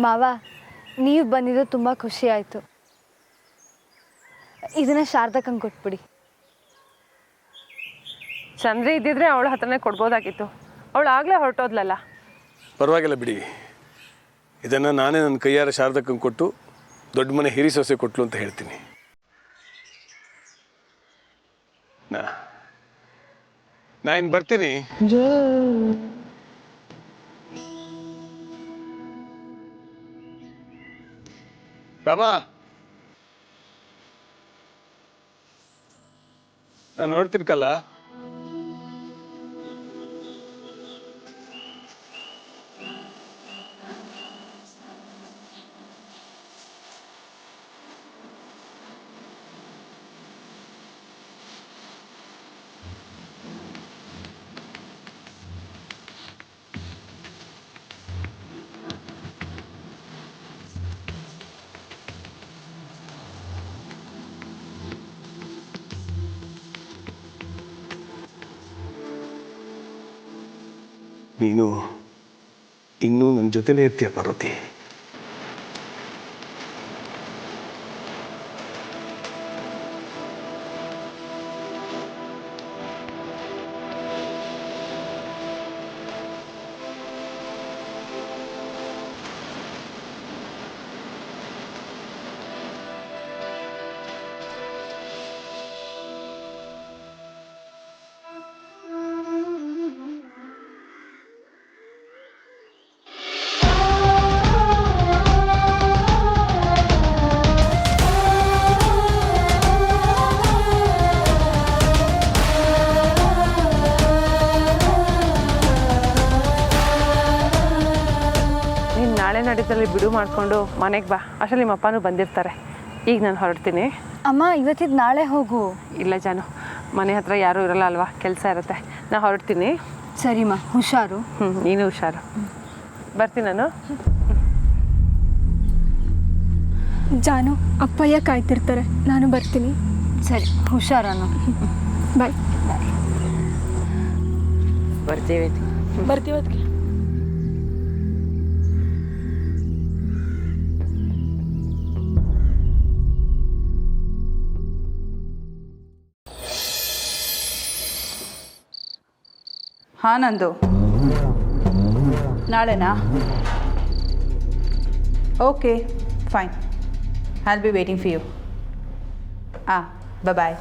ಮಾವ ನೀವು ಬಂದಿದ್ದು ತುಂಬ ಖುಷಿ ಆಯಿತು. ಇದನ್ನು ಶಾರದಕ್ಕಂಗೆ ಕೊಟ್ಬಿಡಿ. ಚಂದ್ರಿ ಇದ್ದಿದ್ರೆ ಅವಳ ಹತ್ರನೇ ಕೊಡ್ಬೋದಾಗಿತ್ತು. ಅವಳು ಆಗಲೇ ಹೊರಟೋದ್ಲಲ್ಲ. ಪರವಾಗಿಲ್ಲ ಬಿಡಿ, ಇದನ್ನು ನಾನೇ ನನ್ನ ಕೈಯಾರ ಶಾರದಕ್ಕಂಗೆ ಕೊಟ್ಟು ದೊಡ್ಡ ಮನೆ ಹಿರಿ ಸೊಸೆ ಕೊಟ್ಲು ಅಂತ ಹೇಳ್ತೀನಿ. ನಾ ಇನ್ನು ಬರ್ತೀನಿ. ಬಾಬಾ, ನಾನು ನೋಡ್ತಿರ್ಕಲ್ಲ. ನೀನು ಇನ್ನೂ ನನ್ನ ಜೊತೆಲೇ ಇರ್ತೀಯ ಪಾರ್ವತಿ. ನಾಳೆ ನಡೀತಲ್ಲಿ ಬಿಡು ಮಾಡಿಕೊಂಡು ಮನೆಗೆ ಬಾ. ಅಷ್ಟರಲ್ಲಿ ನಿಮ್ಮ ಅಪ್ಪನೂ ಬಂದಿರ್ತಾರೆ. ಈಗ ನಾನು ಹೊರಡ್ತೀನಿ. ಅಮ್ಮ ಇವತ್ತಿದ್ದು ನಾಳೆ ಹೋಗು. ಇಲ್ಲ ಜಾನು, ಮನೆ ಹತ್ರ ಯಾರೂ ಇರಲ್ಲ ಅಲ್ವಾ, ಕೆಲಸ ಇರುತ್ತೆ. ನಾನು ಹೊರಡ್ತೀನಿ. ಸರಿಮ್ಮ, ಹುಷಾರು. ನೀನು ಹುಷಾರು. ಬರ್ತೀನಿ ನಾನು. ಜಾನು, ಅಪ್ಪಯ್ಯ ಕಾಯ್ತಿರ್ತಾರೆ, ನಾನು ಬರ್ತೀನಿ. ಸರಿ, ಹುಷಾರನು. ಬಾಯ್. ಬರ್ತೀವಿ. ಬರ್ತೀವತ್ಗೆ. ಹಾಂ ನಂದು, ನಾಳೆನಾ? Okay fine, I will be waiting for you. Bye.